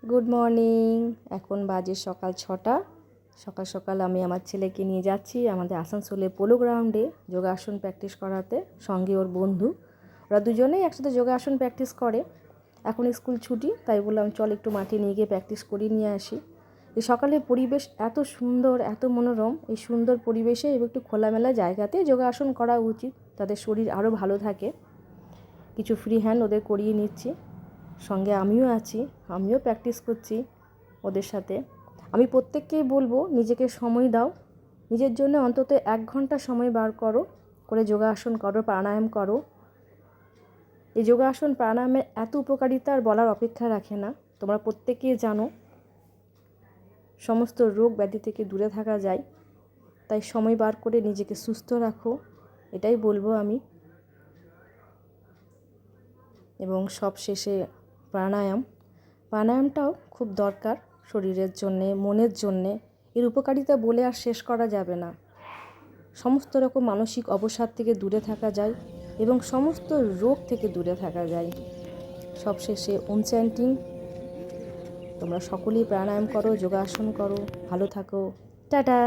Good morning. এখন বাজে সকাল 6টা। সকাল সকাল আমি আমার ছেলেকে নিয়ে যাচ্ছি আমাদের আসানসোলে পোলো গ্রাউন্ডে যোগাসন প্র্যাকটিস করাতে, সঙ্গে ওর বন্ধু। ওরা দুজনেই একসাথে যোগাসন প্র্যাকটিস করে। এখন স্কুল ছুটি, তাই বললাম চল একটু মাঠে নিয়ে গিয়ে প্র্যাকটিস করিয়ে নিয়ে আসি। এই সকালের পরিবেশ এত সুন্দর, এত মনোরম। এই সুন্দর পরিবেশে এবং একটু খোলামেলা জায়গাতে যোগাসন করা উচিত, তাদের শরীর আরও ভালো থাকে। কিছু ফ্রি হ্যান্ড ওদের করিয়ে নিচ্ছি, সঙ্গে আমিও আছি, আমিও প্র্যাকটিস করছি ওদের সাথে। আমি প্রত্যেককেই বলবো নিজেকে সময় দাও, নিজের জন্য অন্তত 1 ঘন্টা সময় বার করে যোগাসন করো, প্রাণায়াম করো। এই যোগাসন প্রাণায়ামের এত উপকারিতা আর বলার অপেক্ষা রাখে না। তোমরা প্রত্যেকেই জানো সমস্ত রোগ ব্যাধি থেকে দূরে থাকা যায়। তাই সময় বার করে নিজেকে সুস্থ রাখো, এটাই বলবো আমি। এবং সব শেষে প্রাণায়ামটাও খুব দরকার শরীরের জন্যে, মনের জন্যে। এর উপকারিতা বলে আর শেষ করা যাবে না। সমস্ত রকম মানসিক অবসাদ থেকে দূরে থাকা যায় এবং সমস্ত রোগ থেকে দূরে থাকা যায়। সব শেষে ওম চ্যান্টিং। তোমরা সকলেই প্রাণায়াম করো, যোগাসন করো, ভালো থাকো। টাটা।